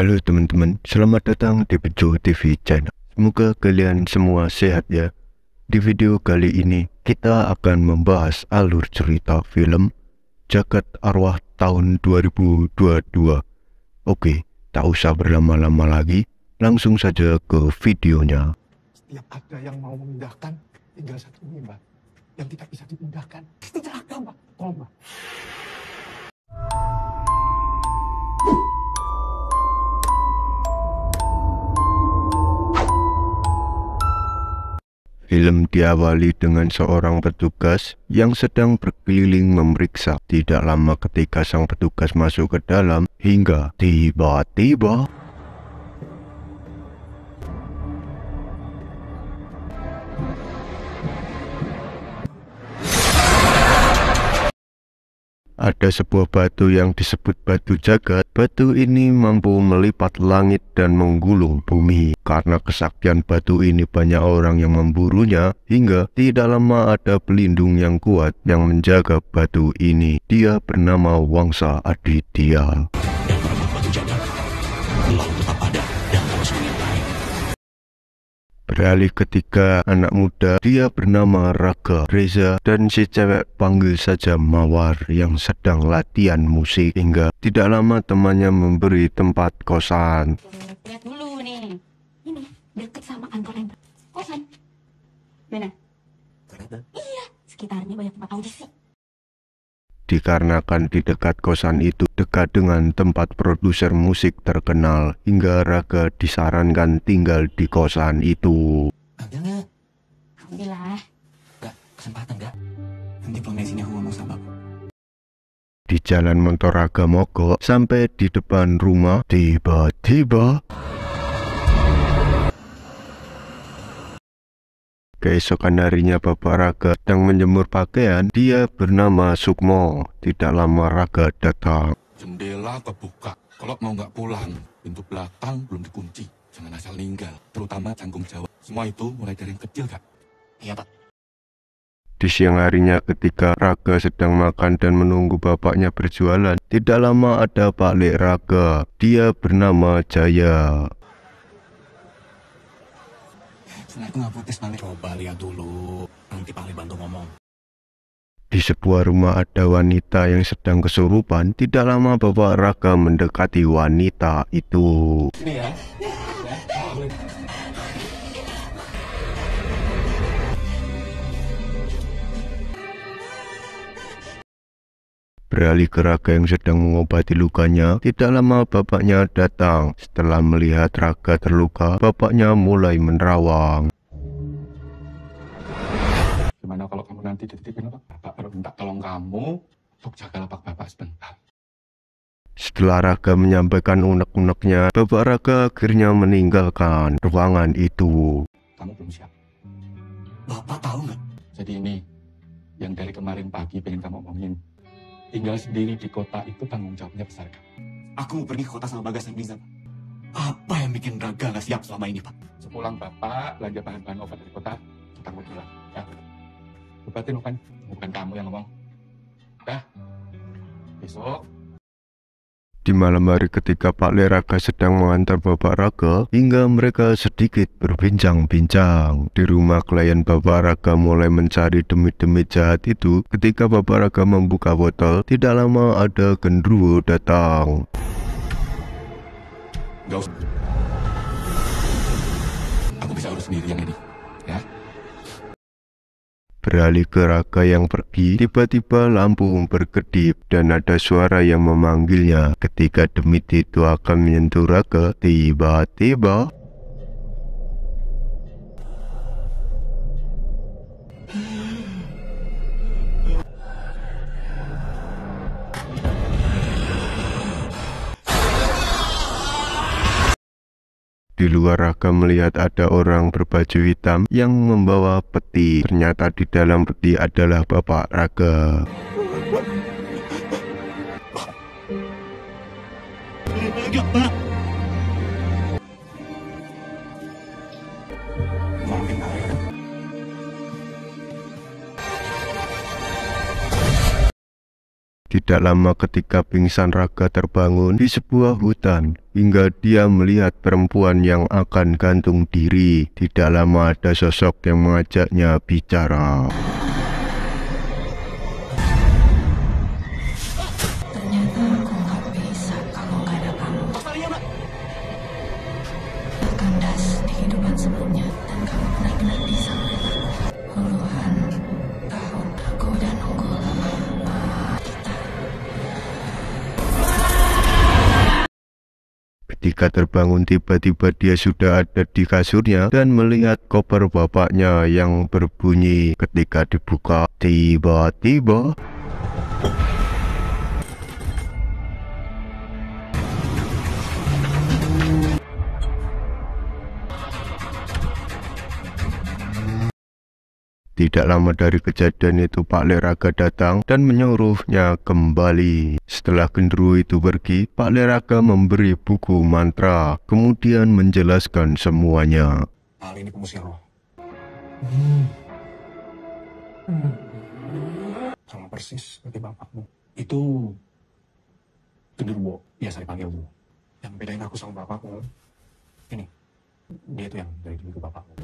Halo teman-teman, selamat datang di Bejo TV channel. Semoga kalian semua sehat ya. Di video kali ini kita akan membahas alur cerita film Jagat Arwah tahun 2022. Oke, tak usah berlama-lama lagi, langsung saja ke videonya. Setiap ada yang mau memindahkan, tinggal satu ini Mbak, yang tidak bisa dipindahkan. Tidak ada Mbak, tolong Mbak. Film diawali dengan seorang petugas yang sedang berkeliling memeriksa. Tidak lama ketika sang petugas masuk ke dalam, hingga tiba-tiba ada sebuah batu yang disebut batu jagat. Batu ini mampu melipat langit dan menggulung bumi. Karena kesaktian batu ini, banyak orang yang memburunya, hingga tidak lama ada pelindung yang kuat yang menjaga batu ini. Dia bernama Wangsa Aditya. Beralih ketika anak muda, dia bernama Raga Reza, dan si cewek panggil saja Mawar yang sedang latihan musik. Hingga tidak lama temannya memberi tempat kosan. Lihat dulu nih, ini deket sama kantor yang kosan. Mana? Iya, sekitarnya banyak tempat audisi. Dikarenakan di dekat kosan itu dekat dengan tempat produser musik terkenal, hingga Raga disarankan tinggal di kosan itu. Ada nggak? Alhamdulillah. Nggak, kesempatan nggak? Nanti pulang dari sini aku ngomong sama Bapak. Di jalan motor Raga mogok sampai di depan rumah, tiba-tiba keesokan harinya Bapak Raga sedang menjemur pakaian. Dia bernama Sukmo. Tidak lama Raga datang. Jendela kebuka. Kalau mau nggak pulang, pintu belakang belum dikunci. Jangan asal ninggal, terutama canggung Jawa. Semua itu mulai dari yang kecil, Kak. Iya Pak. Di siang harinya ketika Raga sedang makan dan menunggu bapaknya berjualan, tidak lama ada Pak Lek Raga. Dia bernama Jaya. Sungai itu nggak putus Pak. Coba lihat dulu, nanti Pak bantu ngomong. Di sebuah rumah ada wanita yang sedang kesurupan. Tidak lama Bapak Raga mendekati wanita itu. Ini ya. Beralih ke Raga yang sedang mengobati lukanya. Tidak lama bapaknya datang. Setelah melihat Raga terluka, bapaknya mulai menerawang. Gimana kalau kamu nanti dititipin lapak Bapak, baru minta tolong kamu untuk jaga lapak Bapak sebentar. Setelah Raga menyampaikan unek-uneknya, Bapak Raga akhirnya meninggalkan ruangan itu. Kamu belum siap. Bapak tahu nggak? Jadi ini, yang dari kemarin pagi pengen kamu omongin. Tinggal sendiri di kota itu tanggung jawabnya besar, Kak. Aku mau pergi ke kota sama Bagas dan Riza, Pak. Apa yang bikin Raga nggak siap selama ini, Pak? Sepulang Bapak belanja bahan-bahan obat dari kota, kita mau pulang, ya. Obatin bukan kamu yang ngomong. Dah, besok. Di malam hari ketika Pak Lek Raga sedang mengantar Bapak Raga, hingga mereka sedikit berbincang-bincang. Di rumah klien Bapak Raga mulai mencari demit-demit jahat itu. Ketika Bapak Raga membuka botol, tidak lama ada genderuwo datang. Gak usah. Aku bisa urus sendiri yang ini, ya. Beralih ke Raga yang pergi, tiba-tiba lampu berkedip dan ada suara yang memanggilnya. Ketika demit itu akan menyentuh Raga, tiba-tiba di luar Raga melihat ada orang berbaju hitam yang membawa peti. Ternyata di dalam peti adalah Bapak Raga. Maafin saya. Tidak lama ketika pingsan, Raga terbangun di sebuah hutan hingga dia melihat perempuan yang akan gantung diri. Tidak lama ada sosok yang mengajaknya bicara. Ternyata aku nggak bisa kalau nggak ada kamu. Kandas di kehidupan sebelumnya, dan kamu benar-benar bisa melewati puluhan tahun. Aku udah nunggu lama. Ketika terbangun, tiba-tiba dia sudah ada di kasurnya dan melihat koper bapaknya yang berbunyi. Ketika dibuka, tiba-tiba tidak lama dari kejadian itu, Pak Le Raga datang dan menyuruhnya kembali. Setelah genderuwo itu pergi, Pak Le Raga memberi buku mantra, kemudian menjelaskan semuanya. Hal ini pengusir roh. Sama persis seperti bapakmu. Itu genderuwo, biasa dipanggil dulu. Yang bedain aku sama bapakmu, ini, dia itu yang dari dulu ke bapakmu.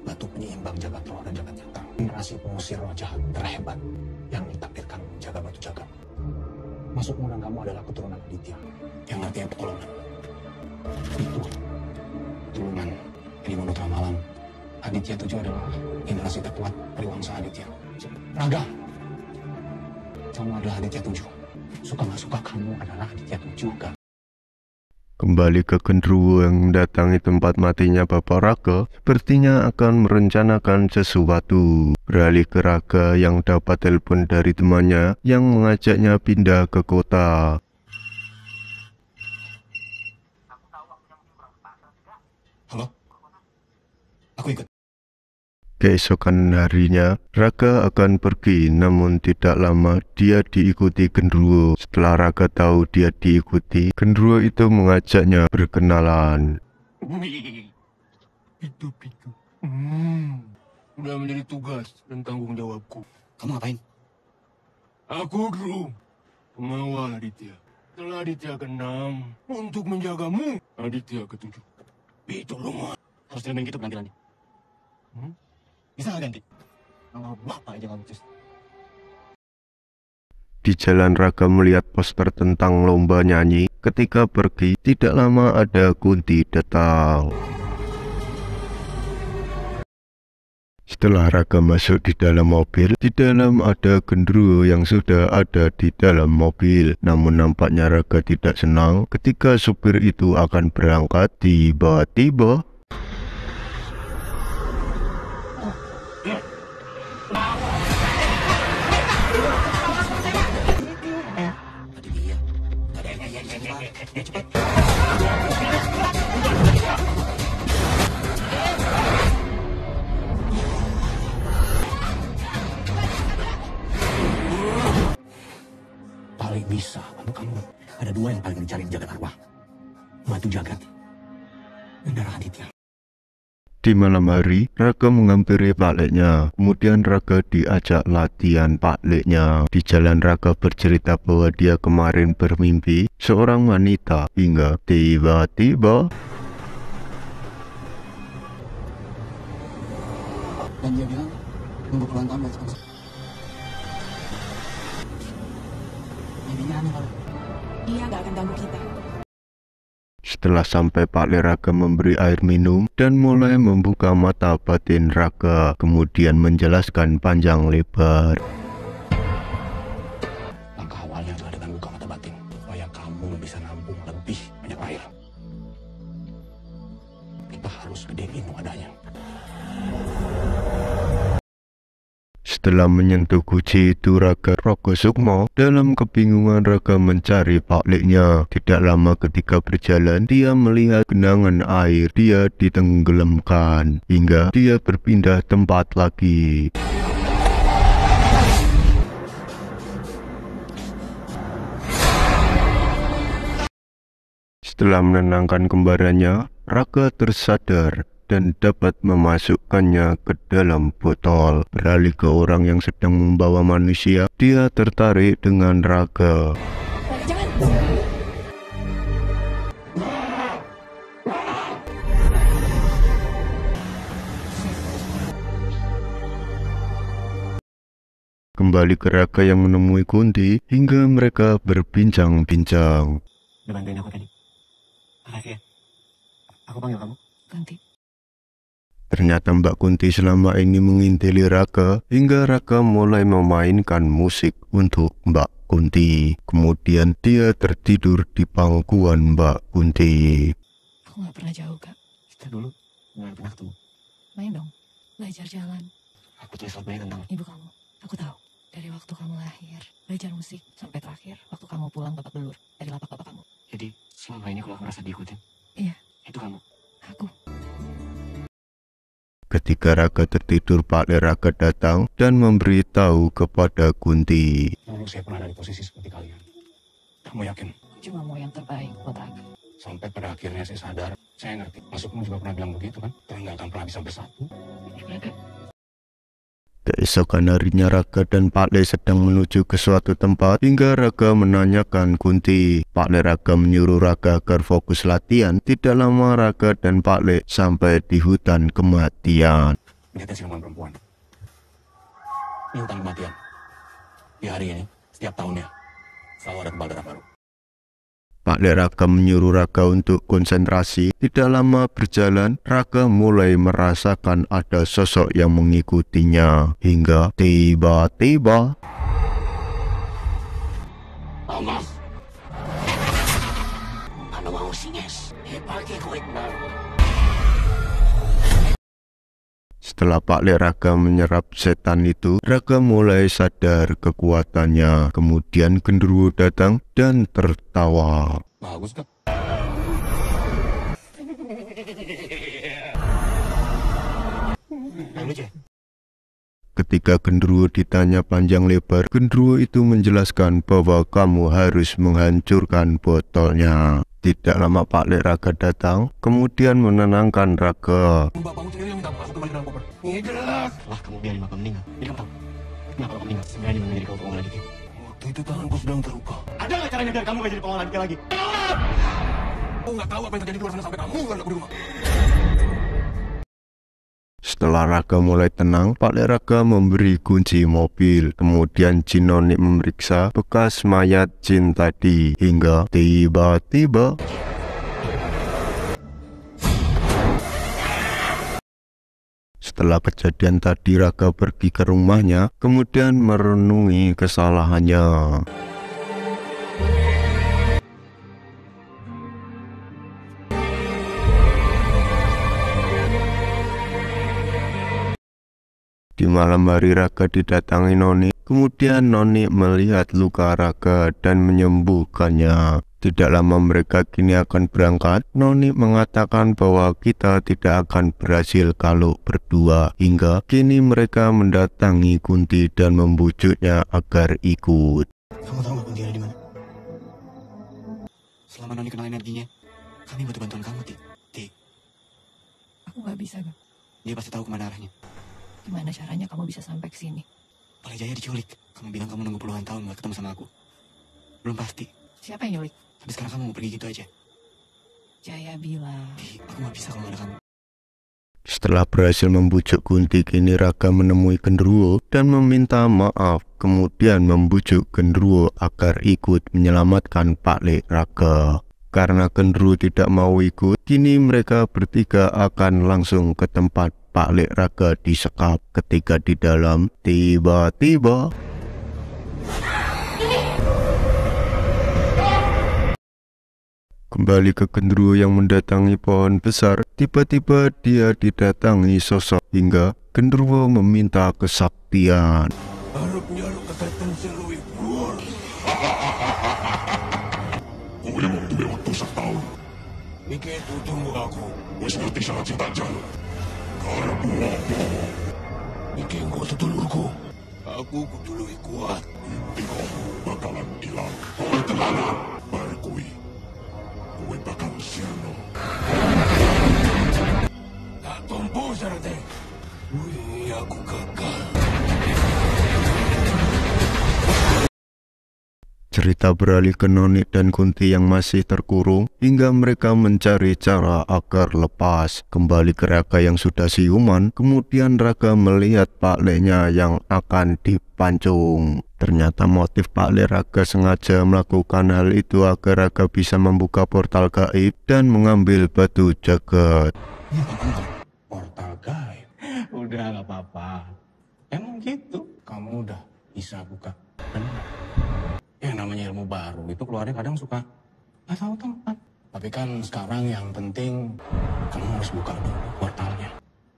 Batu penyeimbang jagat roh dan jagat nyata. Generasi pengusir roh jahat terhebat yang ditakdirkan menjaga batu jagat. Masukmu dan kamu adalah keturunan Aditya, yang artinya pertolongan. Itu keturunan yang dibunuh tengah malam. Aditya 7 adalah generasi terkuat dari wangsa Aditya. Raga, kamu adalah Aditya 7. Suka nggak suka, kamu adalah Aditya 7 kan? Kembali ke genderuwo yang mendatangi tempat matinya Bapak Raga, sepertinya akan merencanakan sesuatu. Beralih ke Raga yang dapat telepon dari temannya yang mengajaknya pindah ke kota. Halo? Aku ikut. Keesokan harinya, Raga akan pergi, namun tidak lama dia diikuti genderuwo. Setelah Raga tahu dia diikuti, genderuwo itu mengajaknya berkenalan. Itu. Udah menjadi tugas dan tanggung jawabku. Kamu ngapain? Aku Gru, pengawal Aditya. Setelah Aditya ke-6, untuk menjagamu, Aditya ke-7. Itu lu mah. Harus terima gitu penampilannya. Bisa nggak ganti? Nama bapak aja nggak becus. Di jalan Raga melihat poster tentang lomba nyanyi. Ketika pergi, tidak lama ada Kunti datang. Setelah Raga masuk di dalam mobil, di dalam ada genderuwo yang sudah ada di dalam mobil. Namun nampaknya Raga tidak senang ketika supir itu akan berangkat. Tiba-tiba paling bisa bantu kamu. Ada 2 yang paling dicari di jagat arwah. Batu jagat dan darah Aditya. di malam hari, Raga menghampiri Pak Leknya. Kemudian Raga diajak latihan Pak Leknya. Di jalan Raga bercerita bahwa dia kemarin bermimpi seorang wanita hingga tiba-tiba Dan dia bilang nunggu puluhan tahun dan sebagainya. Mimpinya aneh kalau Dia nggak akan ganggu kita. setelah sampai, Pak Le Raga memberi air minum dan mulai membuka mata batin Raga, kemudian menjelaskan panjang lebar. langkah awalnya adalah dengan buka mata batin, supaya kamu bisa nampung lebih banyak air. Kita harus gedein wadahnya. Setelah menyentuh guci itu, Raga Rogo Sukmo. Dalam kebingungan, Raga mencari Pak Leknya. Tidak lama ketika berjalan, dia melihat genangan air. Dia ditenggelamkan hingga dia berpindah tempat lagi. Setelah menenangkan kembarannya, Raga tersadar dan dapat memasukkannya ke dalam botol. Beralih ke orang yang sedang membawa manusia, dia tertarik dengan Raka. Kembali ke Raka yang menemui Kunti hingga mereka berbincang-bincang. Udah bantuin aku tadi. Makasih ya. Aku panggil kamu Kunti. Ternyata Mbak Kunti selama ini mengintili Raka hingga Raka mulai memainkan musik untuk Mbak Kunti. Kemudian dia tertidur di pangkuan Mbak Kunti. Aku gak pernah jauh, Kak. Kita dulu nggak pernah ketemu. Main dong, belajar jalan. Aku tulis banyak tentang Ibu kamu, aku tahu. Dari waktu kamu lahir, belajar musik, sampai terakhir waktu kamu pulang babak belur dari lapak bapak kamu. Jadi selama ini kalau aku merasa diikutin, Iya, itu kamu. aku. Ketika Raka tertidur, Pak Le Raka datang dan memberitahu kepada Kunti. Dulu saya pernah ada di posisi seperti kalian. Kamu yakin? Aku cuma mau yang terbaik buat Raka. Sampai pada akhirnya saya sadar, saya ngerti. Masukmu juga pernah bilang begitu kan? Kita nggak akan pernah bisa bersatu. Keesokan harinya Raka dan Pak Le sedang menuju ke suatu tempat hingga Raka menanyakan Kunti. Pak Le Raka menyuruh Raka agar fokus latihan. Tidak lama Raka dan Pak Le sampai di hutan kematian. Lihatnya siluman perempuan. Ini hutan kematian. Di hari ini, setiap tahunnya, selalu ada kebal darah baru. Pak Le Raka menyuruh Raka untuk konsentrasi. Tidak lama berjalan, Raka mulai merasakan ada sosok yang mengikutinya. Hingga tiba-tiba... Thomas! Ano mau singis? Ipagi ko ikbal. Setelah Pak Le Raka menyerap setan itu, Raka mulai sadar kekuatannya. Kemudian genderuwo datang dan tertawa. Bagus kan? Lucu ya? Ketika genderuwo ditanya panjang lebar, genderuwo itu menjelaskan bahwa kamu harus menghancurkan botolnya. Tidak lama Pak Le Raka datang, kemudian menenangkan Raka. Bapakmu sendiri yang minta aku kembali dalam koper. Ini jelas. Setelah kamu biarin bapak meninggal, jadi kamu tahu kenapa bapak meninggal? Sebenarnya dia menjadi kau pengawal lagi. Waktu itu tanganku sedang terluka. Ada nggak caranya biar kamu gak jadi pengawal lagi? Aku nggak tahu apa yang terjadi di luar sana sampai kamu nggak aku di rumah. Setelah Raka mulai tenang, Pak Le Raka memberi kunci mobil. Kemudian Jin Noni memeriksa bekas mayat Jin tadi. Hingga tiba-tiba... Setelah kejadian tadi, Raka pergi ke rumahnya, kemudian merenungi kesalahannya. Di malam hari Raka didatangi Noni, kemudian Noni melihat luka Raka dan menyembuhkannya. Tidak lama mereka kini akan berangkat. Noni mengatakan bahwa kita tidak akan berhasil kalau berdua. Hingga kini mereka mendatangi Kunti dan membujuknya agar ikut. Kamu tahu nggak Kunti ada di mana? Selama Noni kenal energinya, kami butuh bantuan kamu, Ti. Aku gak bisa, Kak. Dia pasti tahu kemana arahnya. Gimana caranya kamu bisa sampai ke sini? Palai Jaya diculik. Kamu bilang kamu nunggu puluhan tahun gak ketemu sama aku. Belum pasti. Siapa yang nyulik? Tapi sekarang kamu mau pergi gitu aja. Jaya bilang. Aku gak bisa kalau gak ada kamu. Setelah berhasil membujuk Kunti, kini Raka menemui genderuwo dan meminta maaf. Kemudian membujuk genderuwo agar ikut menyelamatkan Pak Le Raka. Karena genderuwo tidak mau ikut, kini mereka bertiga akan langsung ke tempat Pak Le Raka disekap. Ketika di dalam, tiba-tiba kembali ke genderuwo yang mendatangi pohon besar. Tiba-tiba dia didatangi sosok hingga genderuwo meminta kesaktian. Harapnya lu kesehatan seluruh ibu. Kau yang waktu lewat sak tahun. Bikin tunggu aku. Wes ngerti sangat cinta jalan. Karena apa? Bikin gua sedulurku. Aku kudului kuat. Mimpi kamu bakalan hilang. Kau tenanan. Baik kui. Kau bakal sirno. Tak Cerita beralih ke Noni dan Kunti yang masih terkurung hingga mereka mencari cara agar lepas. Kembali ke Raka yang sudah siuman, kemudian Raka melihat Pak Leknya yang akan dipancung. Ternyata motif Pak Lek Raka sengaja melakukan hal itu agar Raka bisa membuka portal gaib dan mengambil batu jagat. Iya, Papa. Portal gaib. Udah, gak apa-apa. Emang gitu. Kamu udah bisa buka. Benar. Yang namanya ilmu baru itu keluarnya kadang suka nggak tahu tempat. Tapi kan sekarang yang penting kamu harus buka dulu portalnya.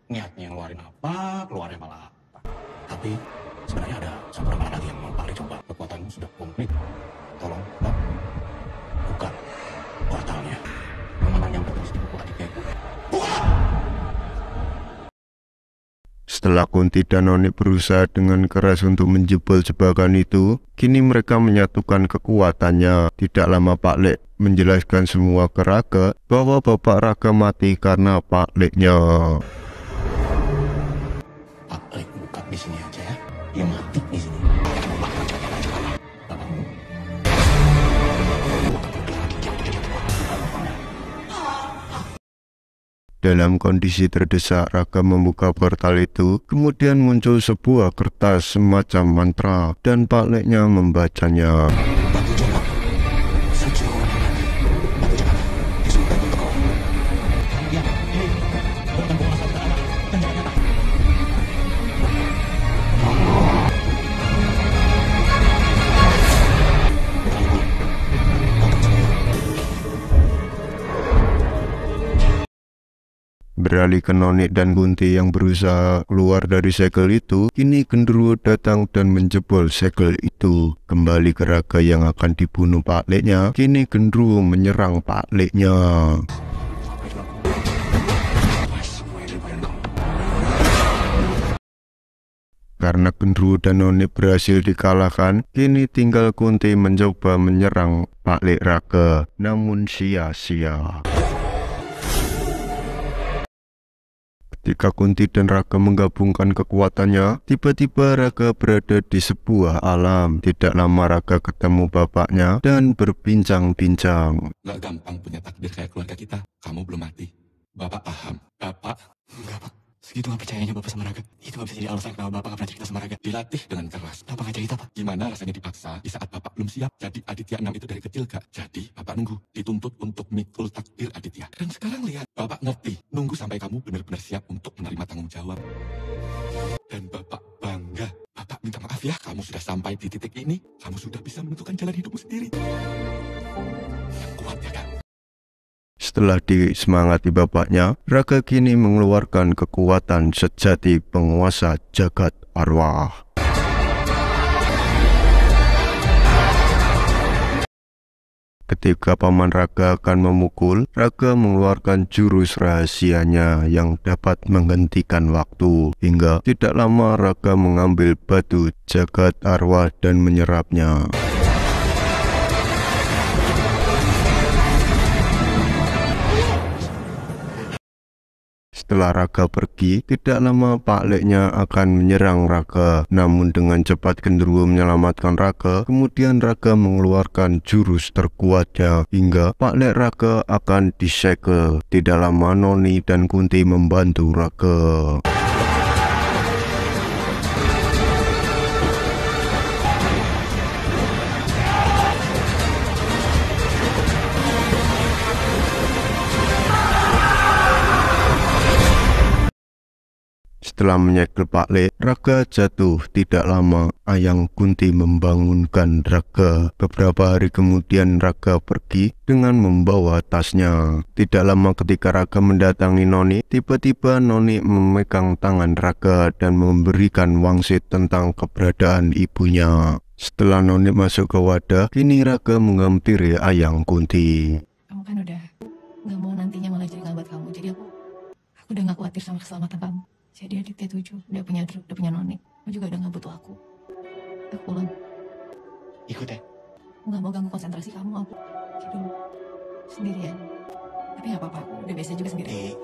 Niatnya ngeluarin apa, keluarnya malah apa. Tapi sebenarnya ada satu ramalan lagi yang mau Pak Lek coba. Kekuatanmu sudah komplit. Tolong, Pak, buka portalnya. Ramalan yang tertulis di buku adiknya itu. Buka! Setelah Kunti dan Noni berusaha dengan keras untuk menjebol jebakan itu, kini mereka menyatukan kekuatannya. Tidak lama Pak Lek menjelaskan semua ke Raka bahwa Bapak Raka mati karena Pak Leknya. Pak Lek buka di sini aja ya. Dia mati di sini. Bapakmu. Dalam kondisi terdesak, Raka membuka portal itu, kemudian muncul sebuah kertas semacam mantra, dan Pak Leknya membacanya. Batu jagat. Sejauh mana? Batu jagat. Disemprot untuk kau. Ya, ini bukan penguasa anak dan jangan nyata. Beralih ke Noni dan Kunti yang berusaha keluar dari segel itu, kini genderuwo datang dan menjebol segel itu. Kembali ke Raka yang akan dibunuh Pak Leknya, kini genderuwo menyerang Pak Leknya. Karena genderuwo dan Noni berhasil dikalahkan, kini tinggal Kunti mencoba menyerang Pak Lek Raka, namun sia-sia. Ketika Kunti dan Raka menggabungkan kekuatannya, tiba-tiba Raka berada di sebuah alam. Tidak lama Raka ketemu bapaknya dan berbincang-bincang. Gak gampang punya takdir kayak keluarga kita. Kamu belum mati. Bapak paham. Bapak Enggak, Pak. Segitu gak percayanya Bapak sama Raga. Itu gak bisa jadi alasan kenapa Bapak gak pernah cerita sama Raga. dilatih dengan keras. Bapak gak cerita, Pak. Gimana rasanya dipaksa di saat Bapak belum siap? Jadi Aditya 6 itu dari kecil gak? Jadi Bapak nunggu, dituntut untuk mikul takdir Aditya. Dan sekarang lihat, Bapak ngerti. Nunggu sampai kamu benar-benar siap untuk menerima tanggung jawab. Dan Bapak bangga. Bapak minta maaf ya, kamu sudah sampai di titik ini. Kamu sudah bisa menentukan jalan hidupmu sendiri. Yang kuat ya kan? Setelah disemangati bapaknya, Raka kini mengeluarkan kekuatan sejati penguasa jagat arwah. Ketika Paman Raka akan memukul, Raka mengeluarkan jurus rahasianya yang dapat menghentikan waktu. Hingga tidak lama Raka mengambil batu jagat arwah dan menyerapnya. Setelah Raka pergi, tidak lama Pak Leknya akan menyerang Raka. Namun dengan cepat genderuwo menyelamatkan Raka, kemudian Raka mengeluarkan jurus terkuatnya hingga Pak Lek Raka akan disegel. Tidak lama Noni dan Kunti membantu Raka. Setelah menyegel Pak Lek, Raka jatuh. Tidak lama Ayang Kunti membangunkan Raka. Beberapa hari kemudian Raka pergi dengan membawa tasnya. Tidak lama ketika Raka mendatangi Noni, tiba-tiba Noni memegang tangan Raka dan memberikan wangsit tentang keberadaan ibunya. Setelah Noni masuk ke wadah, kini Raka menghampiri Ayang Kunti. Kamu kan udah nggak mau nantinya malah jadi ngabat kamu. Jadi aku udah nggak khawatir sama keselamatan kamu. Jadi Aditya 7 udah punya Druk, udah punya Noni. Kamu juga udah gak butuh aku. Aku pulang. Ikut ya. Aku gak mau ganggu konsentrasi kamu. Aku dulu sendirian. Tapi gak apa-apa, aku udah biasa juga sendirian.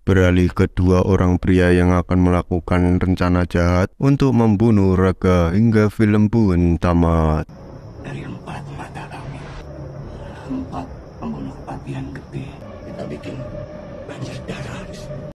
beralih ke dua orang pria yang akan melakukan rencana jahat untuk membunuh Raka hingga film pun tamat. Dari 4 mata kami, 4 pembunuh papi yang gede, kita bikin banjir darah di sini.